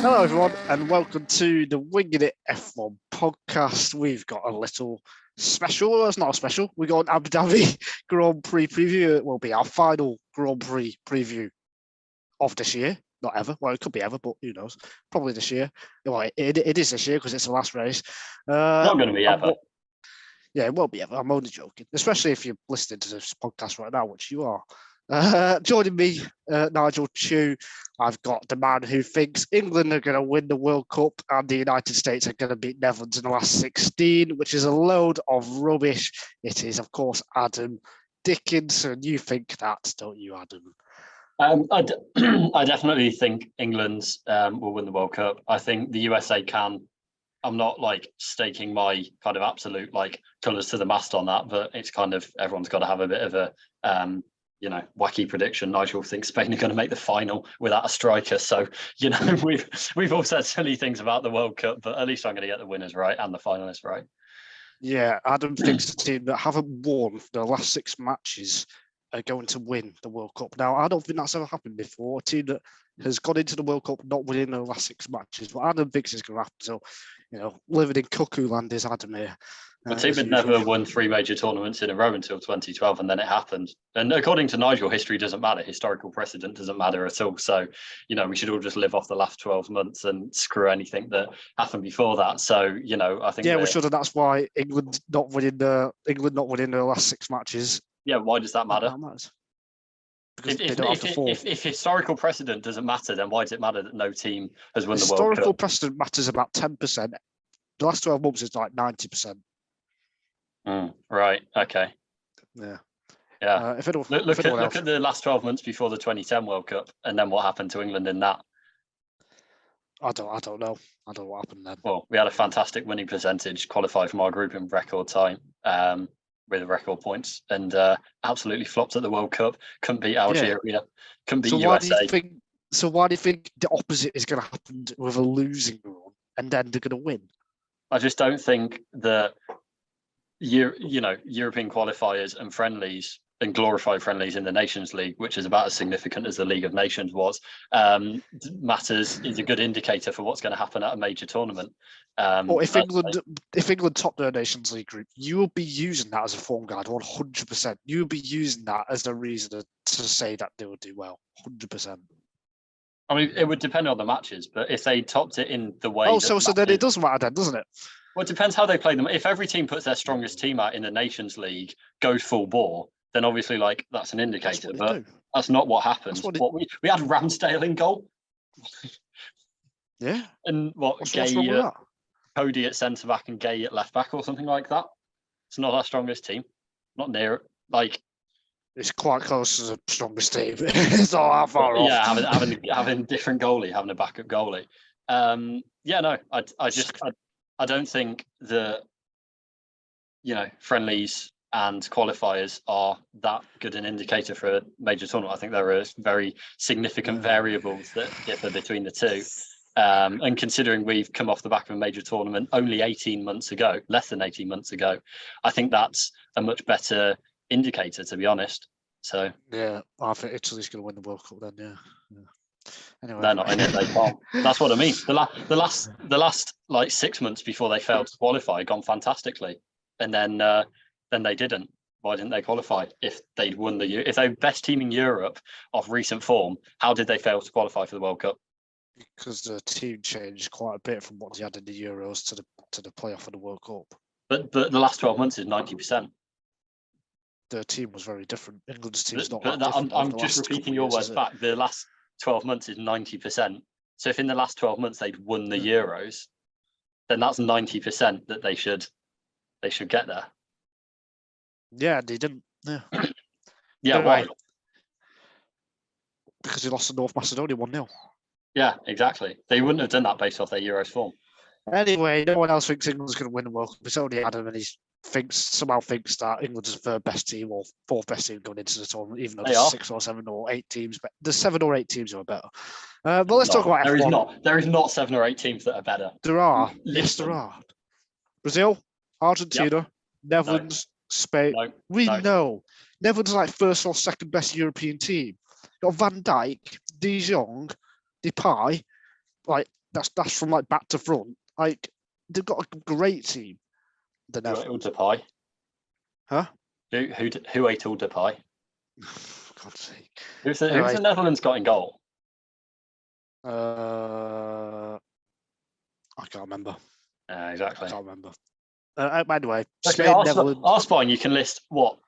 Hello, everyone, and welcome to the Winging It F1 podcast. We've got a little special. Well, it's not a special. We got an Abu Dhabi Grand Prix preview. It will be our final Grand Prix preview of this year. Not ever. Well, it could be ever, but who knows? Probably this year. Well, it is this year because it's the last race. Not going to be ever. Yeah, it won't be ever. I'm only joking. Especially if you're listening to this podcast right now, which you are. Joining me, Nigel Chew. I've got the man who thinks England are going to win the World Cup and the United States are going to beat Netherlands in the last 16, which is a load of rubbish. It is, of course, Adam Dickinson. You think that, don't you, Adam? I definitely think England will win the World Cup. I think the USA can. I'm not staking my kind of absolute colours to the mast on that, but it's kind of everyone's got to have a bit of a wacky prediction. Nigel thinks Spain are going to make the final without a striker. So, we've all said silly things about the World Cup, but at least I'm going to get the winners right and the finalists right. Yeah, Adam thinks the team that haven't won the last 6 matches are going to win the World Cup. Now, I don't think that's ever happened before. A team that has gone into the World Cup not winning the last 6 matches. But Adam thinks it's going to happen. So, living in cuckoo land is Adam here. The team had never won 3 major tournaments in a row until 2012, and then it happened. And according to Nigel, history doesn't matter. Historical precedent doesn't matter at all. So, we should all just live off the last 12 months and screw anything that happened before that. So, I think... Yeah, we should, and that's why England not winning the last 6 matches. Yeah, why does that matter? That matters. If historical precedent doesn't matter, then why does it matter that no team has won the World Cup? Historical precedent matters about 10%. The last 12 months is like 90%. Right. Okay. Yeah. Yeah. Look at the last 12 months before the 2010 World Cup, and then what happened to England in that? I don't know. I don't know what happened then. Well, we had a fantastic winning percentage, qualified from our group in record time, with record points, and absolutely flopped at the World Cup. Couldn't beat Algeria. Couldn't beat USA. So why do you think the opposite is going to happen with a losing run, and then they're going to win? I just don't think that European qualifiers and friendlies and glorified friendlies in the Nations League, which is about as significant as the League of Nations was, is a good indicator for what's going to happen at a major tournament. Or if England top their Nations League group, you will be using that as a form guide 100%. You will be using that as a reason to say that they will do well 100%. I mean, it would depend on the matches, but if they topped it in the way... so then it doesn't matter then, doesn't it? Well, it depends how they play them. If every team puts their strongest team out in the Nations League, goes full bore, then obviously, that's an indicator. But that's not what happened. We had Ramsdale in goal. Yeah. And Gay, Cody at centre back and Gay at left back or something like that. It's not our strongest team. Not near it. It's quite close to the strongest team. It's not that far off. Yeah, having different goalie, having a backup goalie. I don't think that friendlies and qualifiers are that good an indicator for a major tournament. I think there are very significant variables that differ between the two. And considering we've come off the back of a major tournament only less than 18 months ago, I think that's a much better indicator, to be honest. So yeah, I think Italy's going to win the World Cup then. Yeah. Anyway. They're not in it. They can't. That's what I mean. The last 6 months before they failed to qualify, gone fantastically, and then they didn't. Why didn't they qualify? If they'd won if they were best team in Europe of recent form, how did they fail to qualify for the World Cup? Because the team changed quite a bit from what they had in the Euros to the playoff of the World Cup. But the last 12 months is 90%. The team was very different. England's team is not. I'm just repeating your words back. The last 12 months is 90%. So if in the last 12 months they'd won the Euros, then that's 90% that they should get there. Yeah, they didn't. Yeah. Yeah, why? Because they lost to North Macedonia 1-0. Yeah, exactly. They wouldn't have done that based off their Euros form. Anyway, no one else thinks England's going to win the World Cup. It's only Adam, and he somehow thinks that England's the third best team or fourth best team going into the tournament, even though there's 6 or 7 or 8 teams. But there's 7 or 8 teams who are better. But let's talk about F1. There is not 7 or 8 teams that are better. There are. Yes, there are. Brazil, Argentina, Netherlands, Spain. We know. Netherlands is like first or second best European team. You've got Van Dijk, De Jong, Depay. that's from like back to front. Like they've got a great team. The Who ate all Netherlands. the pie? Huh? Who ate all the pie? For God's sake. Who's Anyway. the Netherlands got in goal? I can't remember. Exactly. I can't remember. Anyway, Okay, Spain, Netherlands. That's fine. You can list what?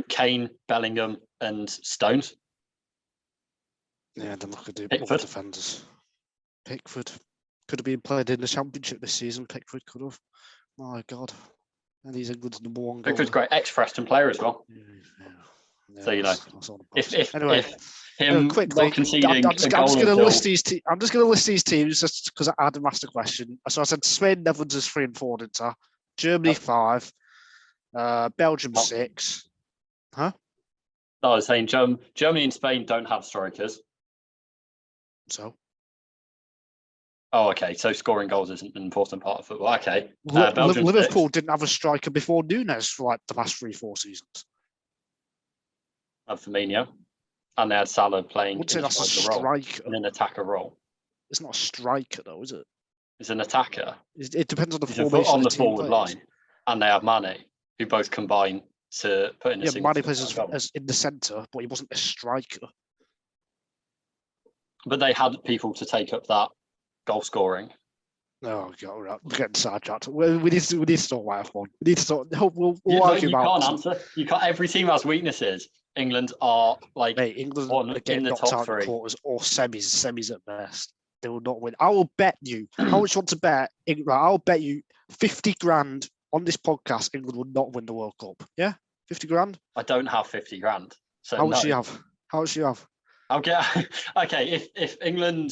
Kane, Bellingham, and Stones. Yeah, then look at the Pickford. other defenders. Pickford could have been played in the Championship this season. Pickford could have. My God. And he's England's number one goal. Pickford's great ex-Preston player as well. Yeah, so you know, if him quickly, not conceding I'm just a goal going to until... list these. I'm just going to list these teams just because Adam asked a question. So I said Spain, Netherlands is 3 and 4, didn't I? Germany 5, Belgium 6. Huh? No, I was saying Germany and Spain don't have strikers. So. Oh, okay. So scoring goals isn't an important part of football. Okay. Belgium Liverpool 6. didn't have a striker before Nunes for like the past 3-4 seasons. And Firmino, and they had Salah playing in an attacker role. It's not a striker though, is it? It's an attacker. It depends on the He's formation on the the forward plays. line, and they have Mane, who both combine to put in a single. Mane plays as in the centre, but he wasn't a striker. But they had people to take up that goal scoring. Oh God, right. We're getting sidetracked. We need to talk about F1. We need to talk. We'll argue about. You can't answer. You can't. Every team has weaknesses. England are like England are in the top 3 quarters or semis at best. They will not win. I will bet you. How much you want to bet? I'll bet you 50 grand on this podcast. England will not win the World Cup. Yeah, 50 grand. I don't have 50 grand. So how much do you have? How much do you have? I'll get. Okay, if England.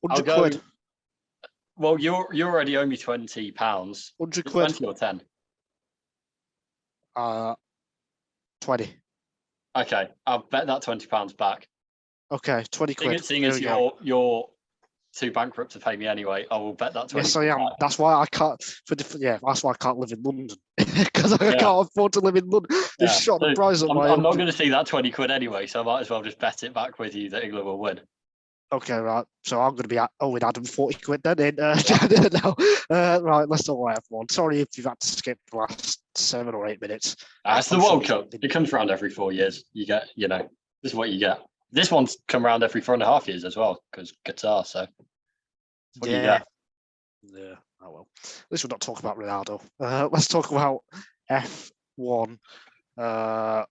100 quid. Well, you already owe me £20. 100 quid. 20 or 10? 20. Okay, I'll bet that £20 back. Okay, 20 quid. Seeing as you're too bankrupt to pay me anyway, I will bet that 20. Yes, I am. Back. That's why I can't. That's why I can't live in London because I can't afford to live in London. They've shot the price up. I'm not going to see that 20 quid anyway, so I might as well just bet it back with you that England will win. Okay, right. So I'm going to be owing Adam 40 quid then. Right, let's talk about F1. Sorry if you've had to skip the last 7 or 8 minutes. It's the World Cup. It comes around every 4 years. You get, this is what you get. This one's come around every 4.5 years as well because Qatar. So what do you get? Yeah. Oh well. At least we're not talking about Ronaldo. Let's talk about F1. Matteo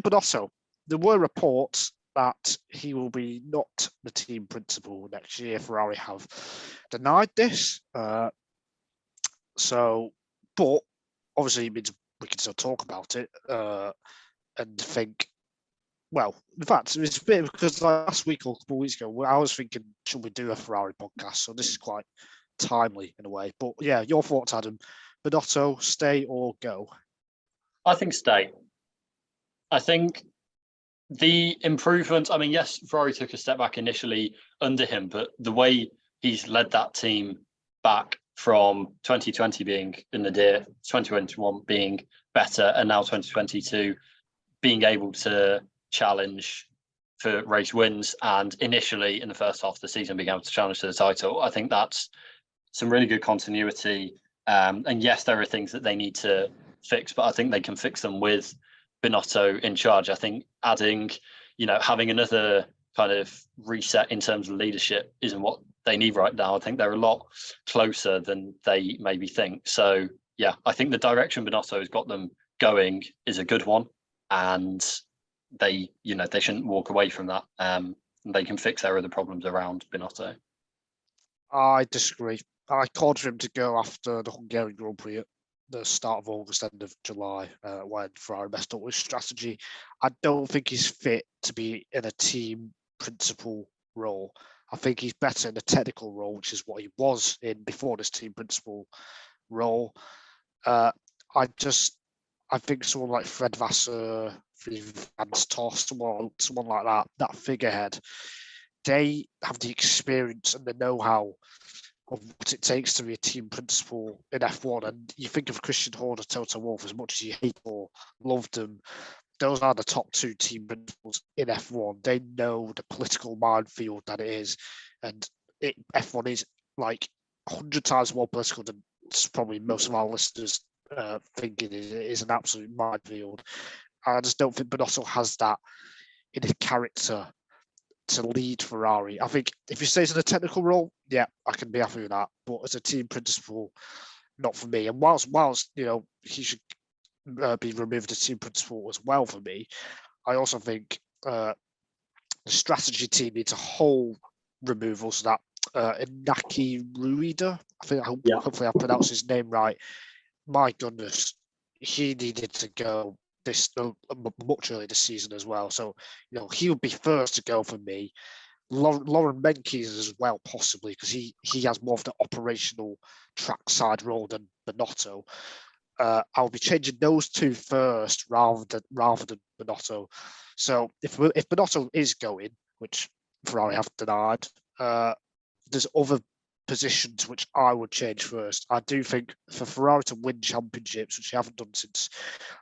Binotto. There were reports that he will be not the team principal next year. Ferrari have denied this. But obviously it means we can still talk about it and think, well, in fact, it's a bit because last week or a couple of weeks ago, I was thinking, should we do a Ferrari podcast? So this is quite timely in a way. But yeah, your thoughts, Adam. Binotto, stay or go? I think stay. I think the improvement, yes, Ferrari took a step back initially under him, but the way he's led that team back from 2020 being in the deer, 2021 being better, and now 2022 being able to challenge for race wins, and initially in the first half of the season being able to challenge to the title. I think that's some really good continuity. And yes, there are things that they need to fix, but I think they can fix them with Binotto in charge. I think adding, having another kind of reset in terms of leadership isn't what they need right now. I think they're a lot closer than they maybe think. So yeah, I think the direction Binotto has got them going is a good one, and they shouldn't walk away from that. They can fix their other problems around Binotto. I disagree. I called for him to go after the Hungarian Grand Prix at the start of August, end of July, when Ferrari messed up with strategy. I don't think he's fit to be in a team principal role. I think he's better in a technical role, which is what he was in before this team principal role. I think someone like Fred Vasseur, Vance Toss, someone like that figurehead, they have the experience and the know-how of what it takes to be a team principal in F1. And you think of Christian Horner, Toto Wolff, as much as you hate or love them, those are the top 2 team principals in F1. They know the political minefield that it is. And F1 is like 100 times more political than probably most of our listeners think it is an absolute minefield. I just don't think Binotto has that in his character to lead Ferrari. I think if he stays in a technical role, yeah, I can be happy with that. But as a team principal, not for me. And whilst he should be removed as team principal as well for me, I also think the strategy team needs a whole removal. So that Inaki Ruida, hopefully I pronounced his name right. My goodness, he needed to go this much earlier this season as well. So he would be first to go for me. Lauren Menkes as well, possibly, because he has more of the operational trackside role than Binotto. I'll be changing those two first rather than Binotto. So if Binotto is going, which Ferrari have denied, there's other positions which I would change first. I do think for Ferrari to win championships, which they haven't done since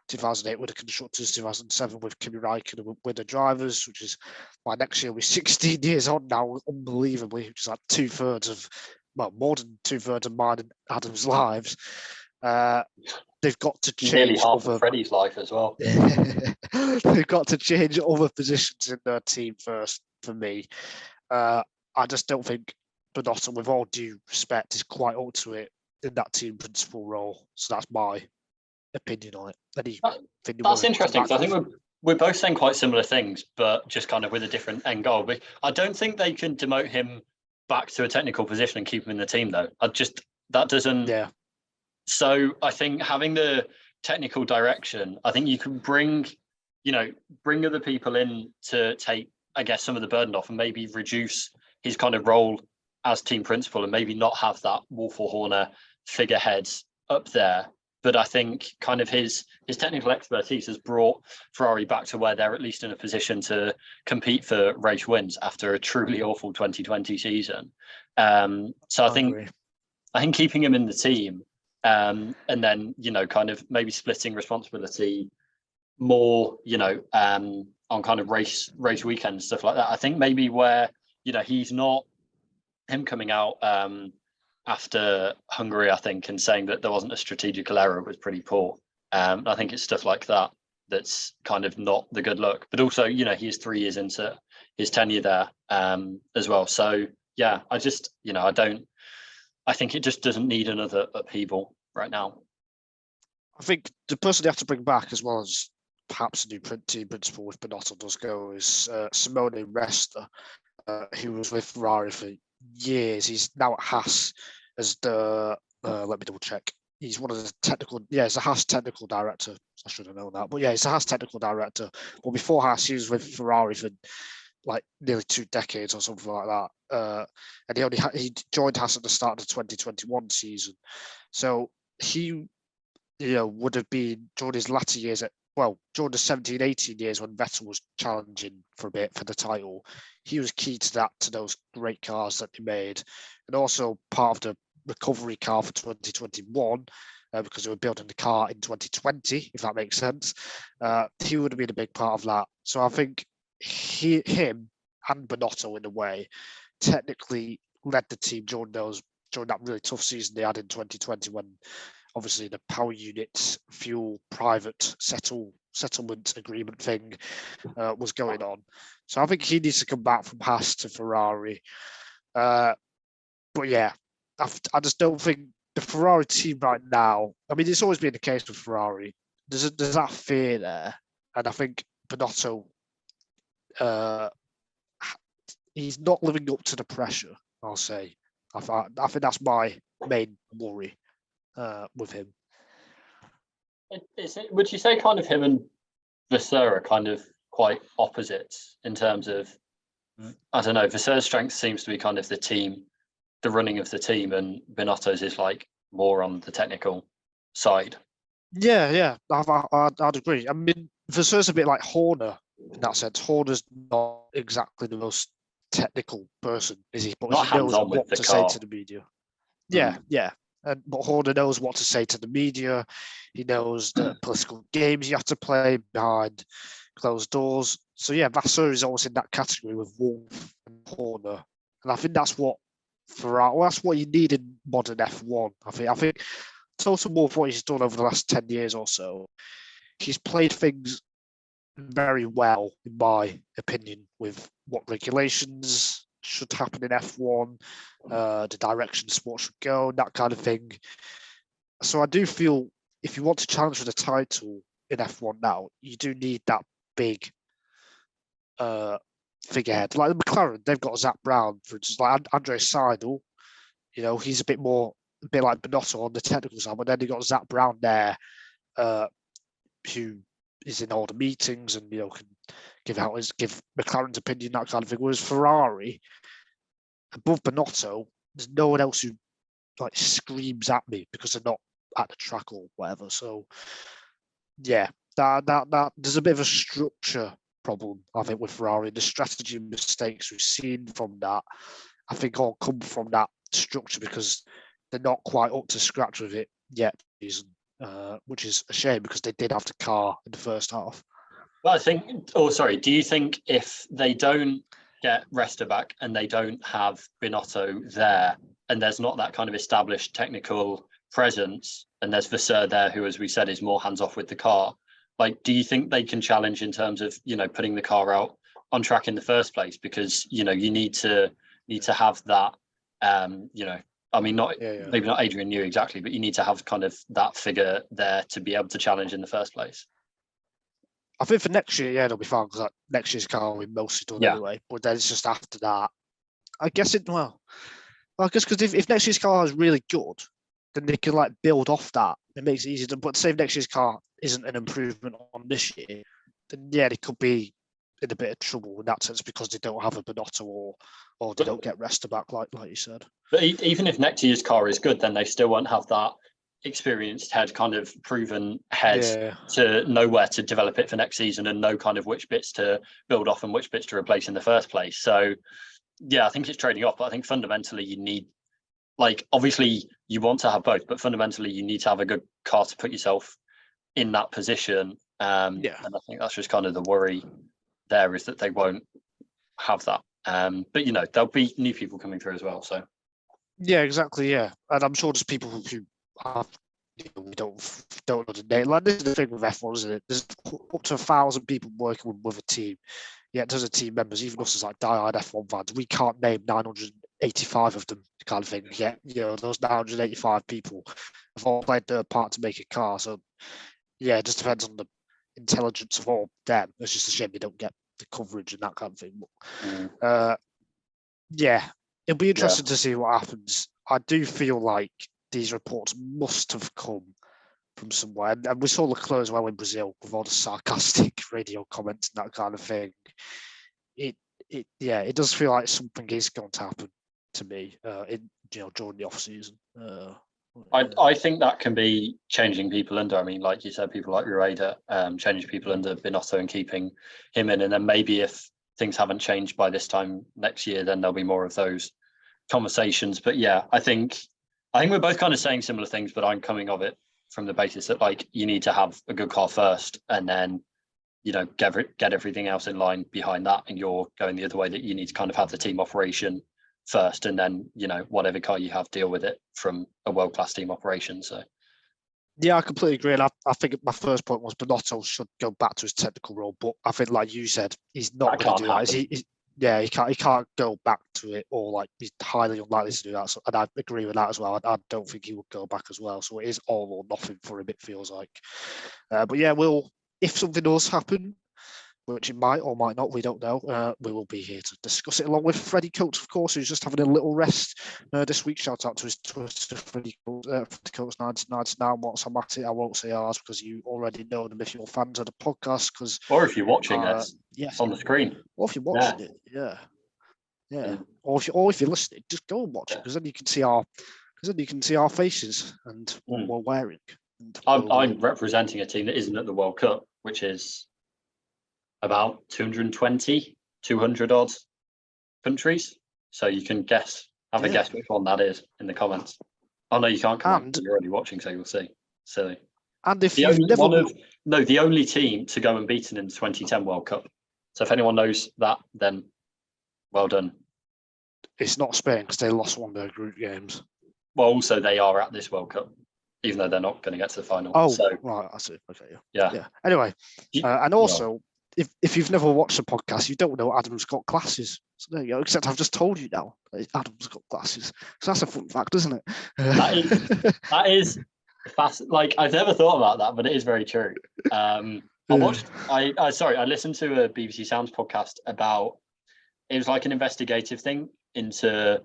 2008 with the constructors, 2007 with Kimi Räikkönen with the drivers, which is by next year we're 16 years on now, unbelievably, which is like more than 2/3 of mine and Adam's lives. They've got to change nearly half of Freddie's life as well. They've got to change other positions in their team first for me. I just don't think Binotto, with all due respect, is quite up to it in that team principal role. So that's my opinion on it. That's interesting, because I think we're both saying quite similar things, but just kind of with a different end goal. But I don't think they can demote him back to a technical position and keep him in the team, though. That doesn't. Yeah. So I think having the technical direction, I think you can bring other people in to take, I guess, some of the burden off and maybe reduce his kind of role as team principal and maybe not have that Wolf or Horner figureheads up there. But I think kind of his technical expertise has brought Ferrari back to where they're at least in a position to compete for race wins after a truly awful 2020 season. So I think keeping him in the team and then, kind of maybe splitting responsibility more, on kind of race weekends, stuff like that. I think maybe where, he's not him coming out after Hungary, I think, and saying that there wasn't a strategical error was pretty poor. I think it's stuff like that that's kind of not the good look. But also, he is 3 years into his tenure there as well. So, yeah, I think it just doesn't need another upheaval right now. I think the person they have to bring back, as well as perhaps a new team principal if Binotto does go, is Simone Resta, who was with Ferrari for years. He's now at Haas as the let me double check. He's one of the he's a Haas technical director. I should have known that, but yeah, he's a Haas technical director. But before Haas, he was with Ferrari for like nearly 2 decades or something like that. And he joined Haas at the start of the 2021 season. So he, would have been during his latter years during the 17, 18 years when Vettel was challenging for a bit for the title, he was key to those great cars that he made, and also part of the recovery car for 2021 because they were building the car in 2020, if that makes sense. He would have been a big part of that. So I think him and Binotto, in a way, technically led the team during that really tough season they had in 2020 when obviously the power unit fuel private settlement agreement thing was going on. So I think he needs to come back from Haas to Ferrari. But yeah, I just don't think the Ferrari team right now, I mean, it's always been the case with Ferrari. There's that fear there. And I think Binotto, he's not living up to the pressure, I'll say. I think that's my main worry with him. Would you say kind of him and Vasseur are kind of quite opposites in terms of, I don't know, Vasseur's strength seems to be kind of the running of the team, and Binotto's is like more on the technical side? Yeah, I'd agree. I mean, Vasseur's a bit like Horner in that sense. Horner's not exactly the most technical person, is he? But he knows what to say to the media. Yeah. But Horner knows what to say to the media. He knows the political games you have to play behind closed doors. So yeah, Vasseur is always in that category with Wolff and Horner. And I think that's what Ferrari. Well, that's what you need in modern F1. I think Total Wolff, what he's done over the last 10 years or so, he's played things very well, in my opinion, with what regulations should happen in F1, the direction sport should go, that kind of thing. So I do feel if you want to challenge for the title in F1 now, you do need that big figurehead. Like the McLaren, they've got Zach Brown, for instance, like Andre Seidel. He's a bit like Binotto on the technical side, but then you got Zach Brown there, who is in all the meetings and can give McLaren's opinion, that kind of thing. Whereas Ferrari, above Binotto, there's no one else who like screams at me because they're not at the track or whatever. So yeah, that there's a bit of a structure problem, I think, with Ferrari. The strategy mistakes we've seen from that, I think, all come from that structure because they're not quite up to scratch with it yet, which is a shame because they did have the car in the first half. Well, do you think if they don't get Resta back and they don't have Binotto there, and there's not that kind of established technical presence, and there's Vasseur there, who, as we said, is more hands-off with the car, like, do you think they can challenge in terms of, putting the car out on track in the first place? Because, you need to have that, maybe not Adrian Newey exactly, but you need to have kind of that figure there to be able to challenge in the first place. I think for next year, they'll be fine because next year's car will be mostly done anyway. But then it's just after that. I guess because if next year's car is really good, then they can like build off that. It makes it easier to. But say if next year's car isn't an improvement on this year, then they could be in a bit of trouble in that sense because they don't have a Binotto or they don't get Resta back, like you said. But even if next year's car is good, then they still won't have that experienced head, kind of proven head to know where to develop it for next season and know kind of which bits to build off and which bits to replace in the first place. So I think it's trading off, but I think fundamentally you need, like, obviously you want to have both, but fundamentally you need to have a good car to put yourself in that position. And I think that's just kind of the worry there, is that they won't have that. But there'll be new people coming through as well. So yeah, exactly. Yeah, and I'm sure there's people who have, we don't know the name. Like, this is the thing with F1, isn't it? There's up to 1,000 people working with a team. Yet there's a team members, even us as like diehard F1 fans, we can't name 985 of them, kind of thing. Yet those 985 people have all played their part to make a car. So it just depends on the intelligence of all them. It's just a shame they don't get the coverage and that kind of thing. But, it'll be interesting to see what happens. I do feel like these reports must have come from somewhere, and we saw Leclerc as well in Brazil with all the sarcastic radio comments and that kind of thing. It does feel like something is going to happen to me during the off season. I think that can be changing people under. I mean, like you said, people like Rueda, changing people under Binotto and keeping him in, and then maybe if things haven't changed by this time next year, then there'll be more of those conversations. But I think we're both kind of saying similar things, but I'm coming of it from the basis that, like, you need to have a good car first, and then get everything else in line behind that, and you're going the other way, that you need to kind of have the team operation first, and then whatever car you have, deal with it from a world-class team operation. So I completely agree, and I think my first point was Binotto should go back to his technical role, but I think, like you said, he's not going to do that. He can't go back to it, or like he's highly unlikely to do that. So, and I agree with that as well. I don't think he would go back as well. So it is all or nothing for him, it feels like. But if something does happen, which it might or might not, we don't know. We will be here to discuss it along with Freddie Coates, of course, who's just having a little rest this week. Shout out to his Twitter, Freddie Coates 1999. What's on at it? I won't say ours because you already know them if you're fans of the podcast. Or if you're watching this on the screen. Or if you're watching it, yeah. Or if you're listening, just go and watch it, because then you can see our faces and what we're wearing. I'm representing a team that isn't at the World Cup, which is about 200 odd countries. So you can have a guess which one that is in the comments. Oh no, you can't comment. You're already watching, so you'll see. Silly. And if the only team to go unbeaten in the 2010 World Cup. So if anyone knows that, then well done. it's not Spain because they lost one of their group games. Well, also they are at this World Cup, even though they're not going to get to the final. Oh, so, right, I see. Okay, yeah. Anyway, and also, if you've never watched the podcast, you don't know Adam's got glasses. So there you go. Except I've just told you now. Adam's got glasses. So that's a fun fact, isn't it? That is fast. Like, I've never thought about that, but it is very true. I listened to a BBC Sounds podcast about, it was like an investigative thing into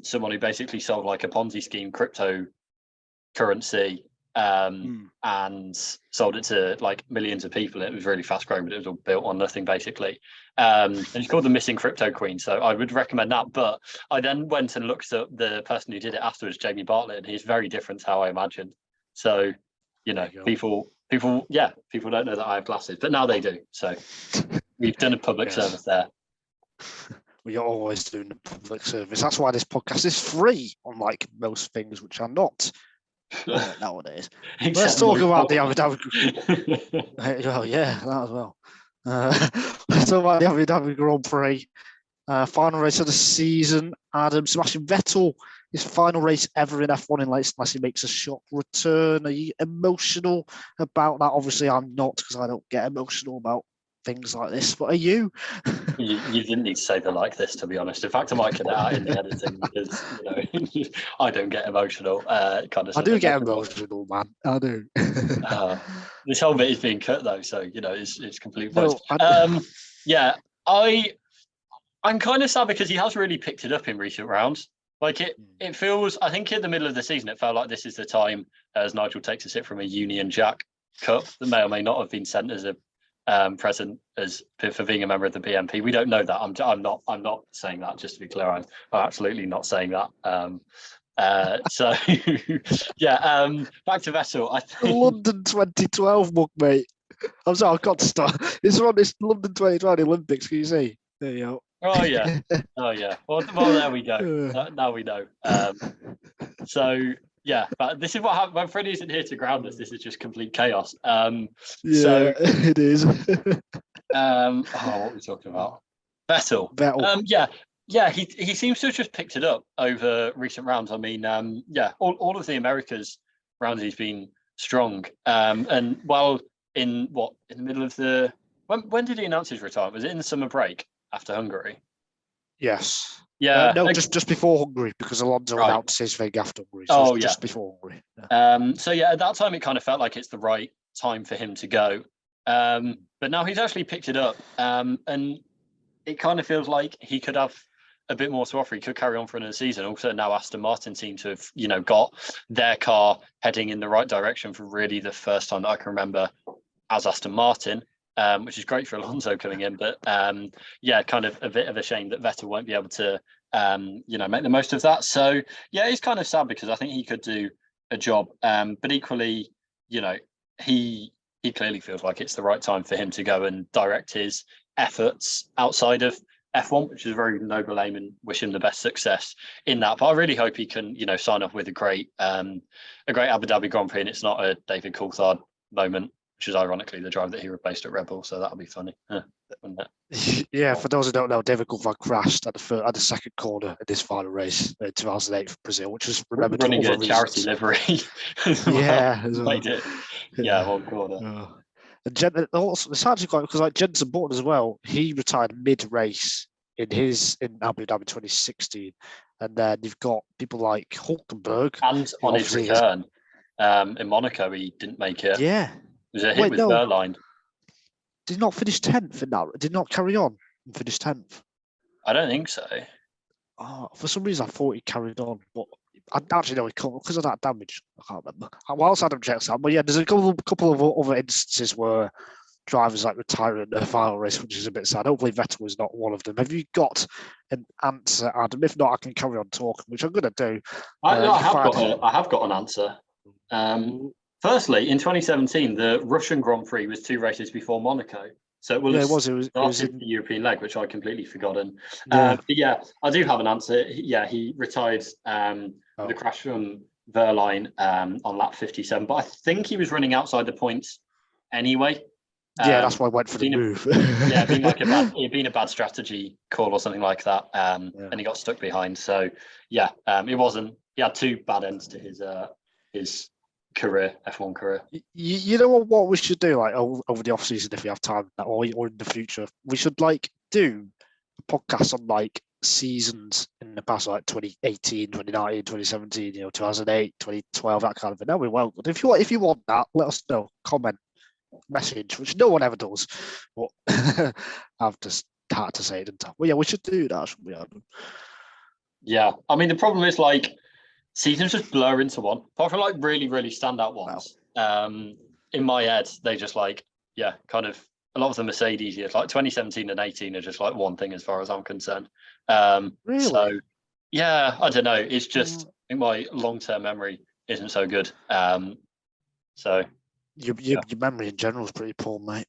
someone who basically sold like a Ponzi scheme cryptocurrency and sold it to like millions of people. It was really fast growing, but it was all built on nothing basically. And it's called The Missing Crypto Queen. So I would recommend that. But I then went and looked up the person who did it afterwards, Jamie Bartlett, and he's very different to how I imagined. So, people don't know that I have glasses, but now they do. So we've done a public service there. We are always doing the public service. That's why this podcast is free, unlike most things which are not nowadays. Let's talk about the Abu Dhabi. Well, yeah, that as well. Let's talk about the Abu Dhabi Grand Prix. Final race of the season. Adam, Sebastian Vettel, his final race ever in F1 unless he makes a shock return. Are you emotional about that? Obviously, I'm not, because I don't get emotional about things like this. But are you? You didn't need to say the like this, to be honest. In fact, I might cut it out in the editing because I don't get emotional. I do get emotional, man. I do. This whole bit is being cut though, so it's complete waste. I'm kind of sad because he has really picked it up in recent rounds. Like it feels. I think in the middle of the season, it felt like this is the time as Nigel takes a sip from a Union Jack cup that may or may not have been sent as a present as for being a member of the BNP. We don't know that. I'm not saying that, just to be clear. I'm absolutely not saying that. Back to Vettel. I think London 2012 book, mate. I'm sorry, I've got to start. It's London 2020 Olympics. Can you see? There you go. Oh yeah. Well, there we go. Now we know. But this is what happens when Freddie isn't here to ground us. This is just complete chaos. It is. What were we talking about? Vettel. He seems to have just picked it up over recent rounds. I mean, all of the Americas rounds he's been strong. And while in the middle of the when did he announce his retirement? Was it in the summer break after Hungary? Yes. Yeah. Just before Hungary, because Alonso announced his thing after Hungary. So just before Hungary. Yeah. At that time it kind of felt like it's the right time for him to go. But now he's actually picked it up. And it kind of feels like he could have a bit more to offer. He could carry on for another season. Also, now Aston Martin seem to have, got their car heading in the right direction for really the first time that I can remember as Aston Martin. Which is great for Alonso coming in, but kind of a bit of a shame that Vettel won't be able to, make the most of that. So it's kind of sad because I think he could do a job, but equally, he clearly feels like it's the right time for him to go and direct his efforts outside of F1, which is a very noble aim, and wish him the best success in that. But I really hope he can, sign off with a great Abu Dhabi Grand Prix, and it's not a David Coulthard moment, which is ironically the driver that he replaced at Red Bull. So that'll be funny. Yeah, for those who don't know, David Coulthard crashed at the second corner in this final race in 2008 for Brazil, which was remembered running for a charity livery. One corner. And also, it's actually quite because Jenson Button as well. He retired mid-race in Abu Dhabi 2016, and then you've got people like Hulkenberg, and on his return in Monaco, he didn't make it. Yeah. It was a hit with Verline. Did not finish 10th in that? Did not carry on and finish 10th? I don't think so. Oh, for some reason, I thought he carried on, but I actually know he can't because of that damage. I can't remember. Whilst Adam checks that, but there's a couple of other instances where drivers retiring in the final race, which is a bit sad. Hopefully, Vettel is not one of them. Have you got an answer, Adam? If not, I can carry on talking, which I'm going to do. I have got an answer. Firstly, in 2017, the Russian Grand Prix was 2 races before Monaco. So it was in the European leg, which I'd completely forgotten. I do have an answer. He retired the crash from Verline on lap 57. But I think he was running outside the points anyway. Yeah, that's why I went for the move. Yeah, it'd been a bad strategy call or something like that, and he got stuck behind. So yeah, it wasn't. He had two bad ends to his career, F1 career. You know what we should do, like over the off season, if we have time, or in the future, we should like do a podcast on like seasons in the past, like 2018, 2019, 2017, 2008, 2012, that kind of thing. That'd be well good. If you want that, let us know. Comment, message, which no one ever does. But I've just had to say it. Well, yeah, we should do that, shouldn't we, Adam? Yeah, I mean the problem is like seasons just blur into one. Apart from like really, really standout ones. In my head, they just like kind of a lot of the Mercedes years, like 2017 and 18 are just like one thing as far as I'm concerned. Really? So yeah, I don't know. It's just I think my long-term memory isn't so good. So your memory in general is pretty poor, mate.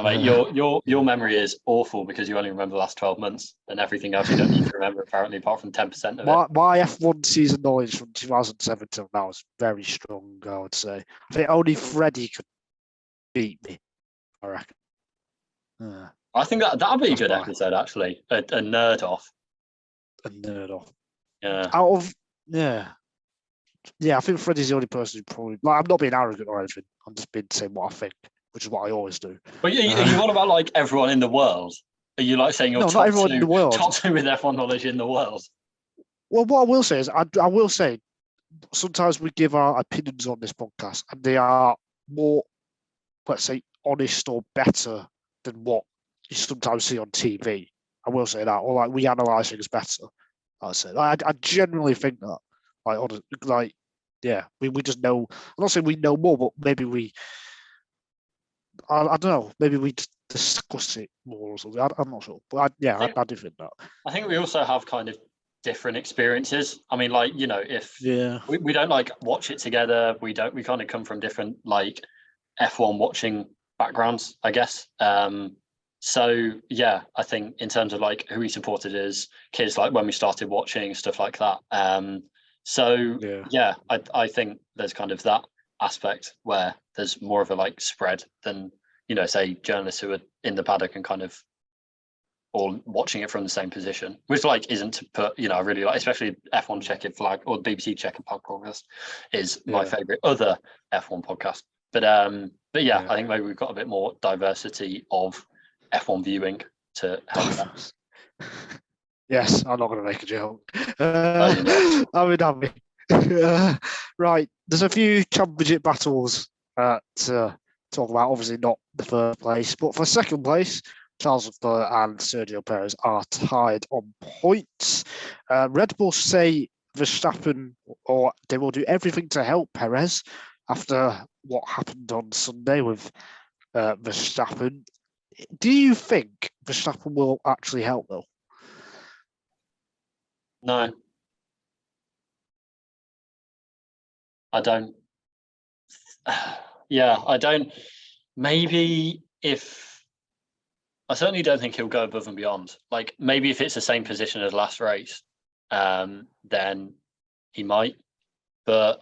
Mate, your memory is awful because you only remember the last 12 months and everything else you don't need to remember apparently, apart from 10% of it. My F1 season knowledge from 2007 till now is very strong, I would say. I think only Freddie could beat me, I reckon. I think that'd be a good episode, actually. A nerd off. A nerd off. Yeah. Yeah, I think Freddie's the only person who probably... Like, I'm not being arrogant or anything. I'm just being saying what I think, which is what I always do. But are you on about, like, everyone in the world? Are you, like, saying not everyone in the world. Top two with F1 knowledge in the world? Well, what I will say is, I will say, sometimes we give our opinions on this podcast, and they are more, let's say, honest or better than what you sometimes see on TV. I will say that. Or, like, we analyse things better. I'd say. I genuinely think that. We just know. I'm not saying we know more, but maybe I don't know. Maybe we discuss it more or something. I'm not sure, but I do think that. I think we also have kind of different experiences. I mean, like if we don't like watch it together, we kind of come from different like F1 watching backgrounds, I guess. So yeah, I think in terms of like who we supported as kids, like when we started watching stuff like that. I think there's kind of that aspect where there's more of a like spread than say journalists who are in the paddock and kind of all watching it from the same position, which like isn't to put I really like, especially F1 Checkered Flag or the BBC Checkered Flag podcast is my favorite other F1 podcast. But I think maybe we've got a bit more diversity of F1 viewing to help that. Yes, I'm not going to make a joke. Right, there's a few championship battles to talk about. Obviously, not the third place, but for second place, Charles Leclerc and Sergio Perez are tied on points. Red Bull say Verstappen, or they will do everything to help Perez after what happened on Sunday with Verstappen. Do you think Verstappen will actually help, though? No. I don't. I don't. Maybe I certainly don't think he'll go above and beyond. Like maybe if it's the same position as last race, then he might. But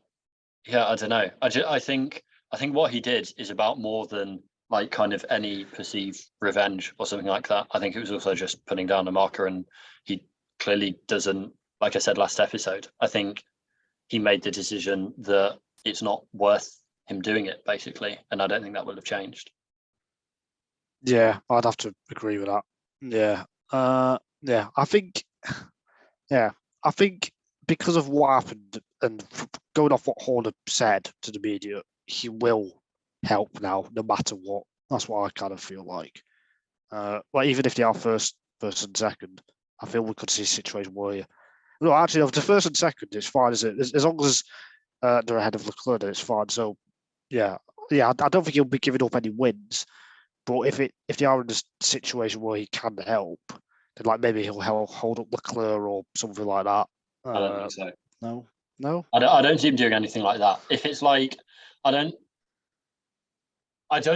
I don't know. I think what he did is about more than like kind of any perceived revenge or something like that. I think it was also just putting down a marker, and he clearly doesn't. Like I said last episode, I think he made the decision that it's not worth him doing it, basically, and I don't think that will have changed. Yeah, I'd have to agree with that. I think because of what happened and going off what Horner said to the media, he will help now, no matter what. That's what I kind of feel like. Even if they are first and second, I feel we could see a situation where no, actually, of the first and second, it's fine, is it? As long as they're ahead of Leclerc, it's fine. So, I don't think he'll be giving up any wins. But if they are in this situation where he can help, then like maybe he'll hold up Leclerc or something like that. I don't think so. No. I don't see him doing anything like that. If it's like, I don't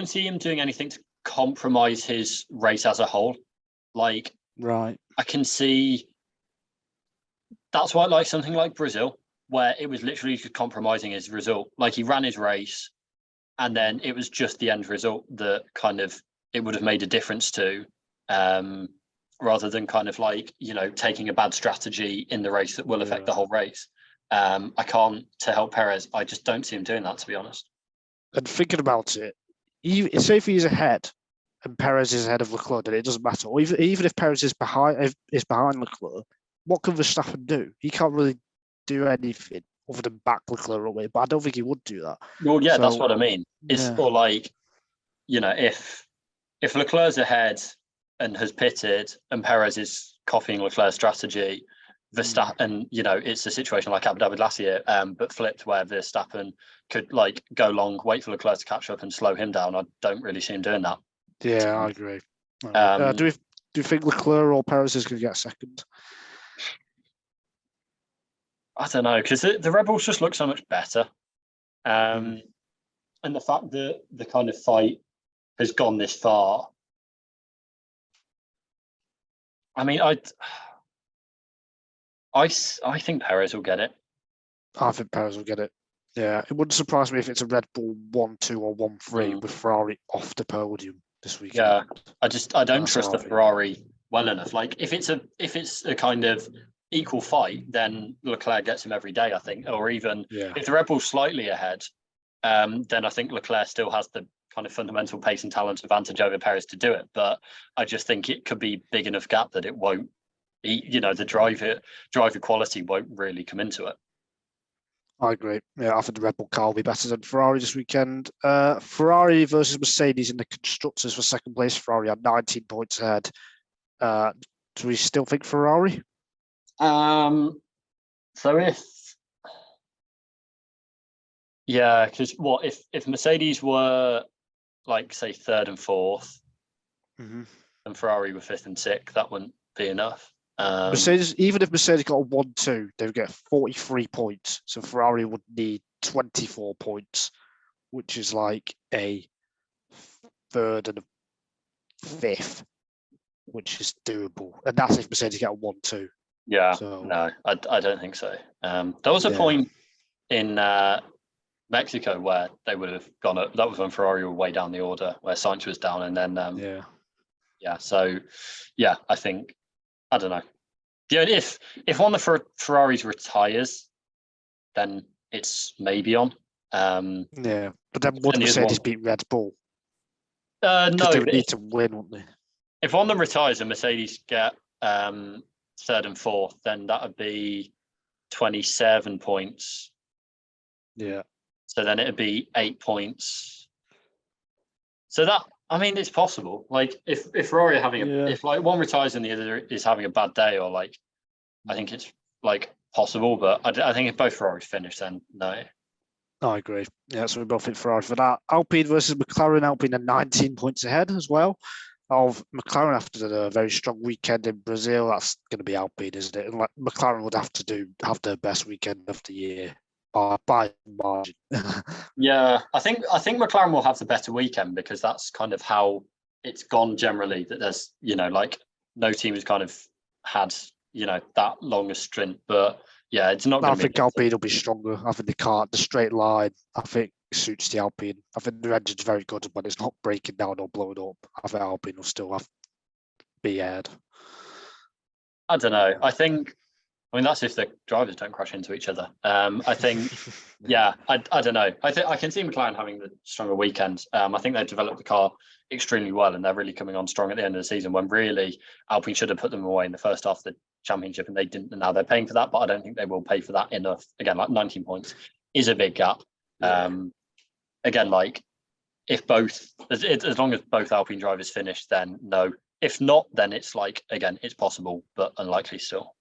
see him doing anything to compromise his race as a whole. Like, right, I can see. That's why I like something like Brazil, where it was literally just compromising his result. Like he ran his race, and then it was just the end result that kind of it would have made a difference to, rather than kind of like, taking a bad strategy in the race that will affect the whole race. I can't, to help Perez, I just don't see him doing that, to be honest. And thinking about it, say if he's ahead and Perez is ahead of Leclerc, then it doesn't matter. Or even if Perez is behind Leclerc, what can Verstappen do? He can't really do anything other than back Leclerc away. But I don't think he would do that. Well, yeah, that's what I mean. Or like, if Leclerc's ahead and has pitted and Perez is copying Leclerc's strategy, Verstappen, it's a situation like Abu Dhabi last year, but flipped, where Verstappen could like go long, wait for Leclerc to catch up and slow him down. I don't really see him doing that. Yeah, I agree. Do you think Leclerc or Perez is going to get second? I don't know, because the Red Bulls just look so much better. And the fact that the kind of fight has gone this far, I mean, I think Perez will get it. I think Perez will get it. Yeah, it wouldn't surprise me if it's a Red Bull 1-2 or 1-3 with Ferrari off the podium this weekend. Yeah, I don't trust the Ferrari well enough. Like if it's a kind of equal fight, then Leclerc gets him every day, I think. Or even if the Red Bull's slightly ahead, then I think Leclerc still has the kind of fundamental pace and talent advantage over Perez to do it. But I just think it could be big enough gap that it won't. The driver quality won't really come into it. I agree. Yeah, I think the Red Bull car will be better than Ferrari this weekend. Ferrari versus Mercedes in the constructors for second place. Ferrari are 19 points ahead. Do we still think Ferrari? So if Mercedes were like say third and fourth, and Ferrari were fifth and sixth, that wouldn't be enough. Mercedes, even if Mercedes got a 1-2, they would get 43 points. So Ferrari would need 24 points, which is like a third and a fifth, which is doable. And that's if Mercedes get a 1-2. Yeah, so, no, I don't think so. There was a point in Mexico where they would have gone up. That was when Ferrari were way down the order, where Sainz was down, and then I think, I don't know. Yeah, if one of the Ferraris retires, then it's maybe on. But then would Mercedes beat Red Bull? No, they would need to win, wouldn't they? If one of them retires and Mercedes get third and fourth, then that would be 27 points. Yeah. So then it'd be 8 points. So that, I mean, it's possible. Like if Ferrari are having if like one retires and the other is having a bad day, or like, I think it's like possible. But I think if both Ferraris finish, then no. I agree. Yeah, so we both think Ferrari for that. Alpine versus McLaren. Alpine are 19 points ahead as well of McLaren after a very strong weekend in Brazil. That's going to be Alpine, isn't it? And like McLaren would have to have their best weekend of the year by margin. Yeah, I think McLaren will have the better weekend, because that's kind of how it's gone generally. That there's like no team has kind of had that long a stint, but yeah, it's not. I think Alpine will be stronger. I think the straight line, I think, suits the Alpine. I think the engine's very good, but it's not breaking down or blowing up. I think Alpine will still be ahead. I don't know. I mean, that's if the drivers don't crash into each other. I think, I don't know. I can see McLaren having the stronger weekend. I think they've developed the car extremely well, and they're really coming on strong at the end of the season, when really Alpine should have put them away in the first half of the championship, and they didn't. And now they're paying for that, but I don't think they will pay for that enough. Again, like 19 points is a big gap. Again, like if as long as both Alpine drivers finish, then no. If not, then it's like, again, it's possible, but unlikely still.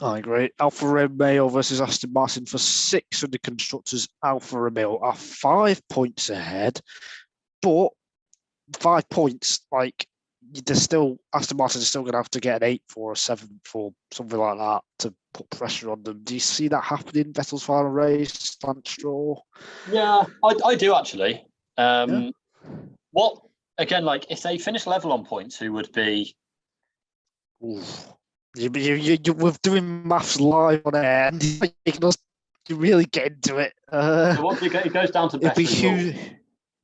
I agree. Alfa Romeo versus Aston Martin for 600 constructors. Alfa Romeo are 5 points ahead, but 5 points, like, there's still, Aston Martin is still going to have to get an 8 or a 7 or something like that to put pressure on them. Do you see that happening? Vettel's final race, Lance Stroll? Yeah, I do actually. What, again, like if they finish level on points, who would be? We're doing maths live on air, and you really get into it. So it goes down to best result.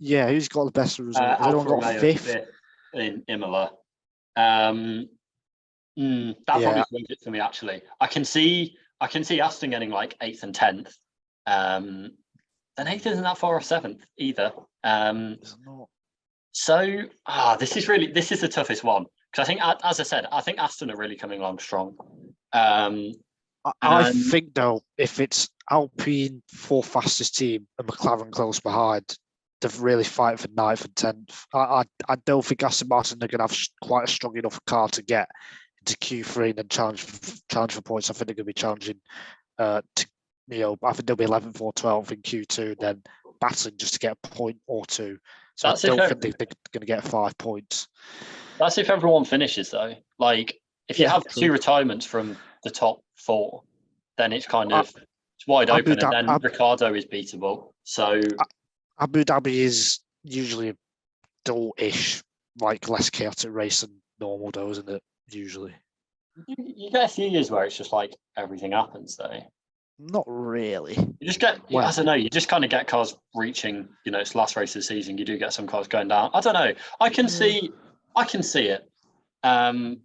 Yeah, who's got the best result? Has anyone Alfa got Romeo fifth? in Imola. That probably swings it for me. Actually, I can see Aston getting like 8th and 10th. Then 8th isn't that far off 7th either. It's not. So this is the toughest one because I think, as I said, I think Aston are really coming along strong. I think though, if it's Alpine 4th fastest team and McLaren close behind, they've really fight for 9th and 10th. I don't think Aston Martin are going to have quite a strong enough car to get into Q3 and then challenge for points. I think they're going to be challenging I think they'll be 11th or 12th in Q2, and then battling just to get a point or two. So I don't think they're going to get 5 points. That's if everyone finishes though. Like if you have two retirements from the top 4, then it's kind of it's wide open, and then Ricciardo is beatable. So Abu Dhabi is usually a dull-ish, like less chaotic race than normal, though, isn't it? Usually, you get a few years where it's just like everything happens, though. Not really. You just get, I don't know, you just kind of get cars reaching, it's last race of the season. You do get some cars going down. I don't know. I can see it. I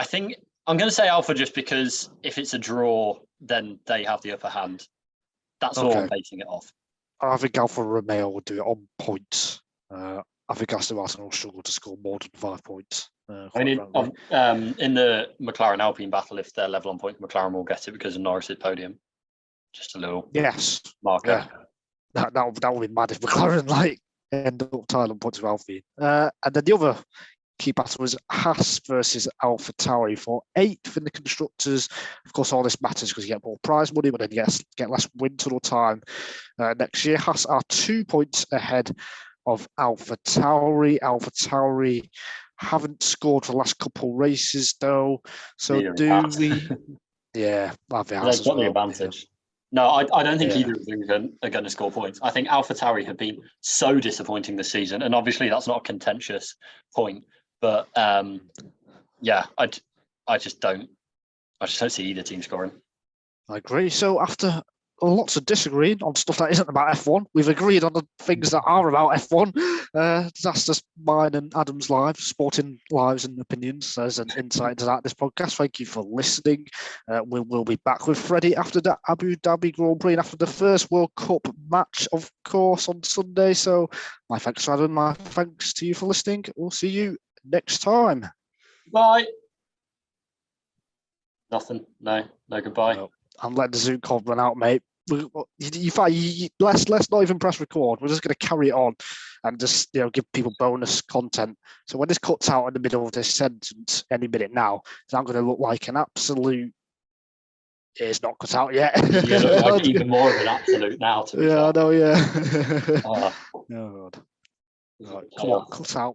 think I'm going to say Alpha just because if it's a draw, then they have the upper hand. That's all I'm basing it off. I think Alfa Romeo will do it on points. I think Aston Martin will struggle to score more than 5 points. In the McLaren Alpine battle, if they're level on points, McLaren will get it because of Norris's podium. Just a little marker. Yeah. That would be mad if McLaren end up tied on points with Alpine. And then the other key battle was Haas versus AlphaTauri for 8th in the constructors. Of course, all this matters because you get more prize money, but then you get less wind tunnel time next year. Haas are 2 points ahead of AlphaTauri. AlphaTauri haven't scored for the last couple races though. So do we? Yeah, I think Haas they've got the advantage. No, I don't think either of them are going to score points. I think AlphaTauri have been so disappointing this season, and obviously that's not a contentious point. But I just don't see either team scoring. I agree. So after lots of disagreeing on stuff that isn't about F1, we've agreed on the things that are about F1. That's just mine and Adam's lives, sporting lives and opinions as an insight into that. This podcast. Thank you for listening. We'll be back with Freddie after the Abu Dhabi Grand Prix and after the first World Cup match, of course, on Sunday. So my thanks to Adam. My thanks to you for listening. We'll see you next time. Bye. Nothing. No goodbye. No. I'm letting the Zoom call run out, mate. Let's not even press record. We're just going to carry it on and just give people bonus content. So when this cuts out in the middle of this sentence any minute now, it's not going to look like an absolute. It's not cut out yet. You look like even more of an absolute now. I know. Yeah. Oh God. Right, come on, cut out.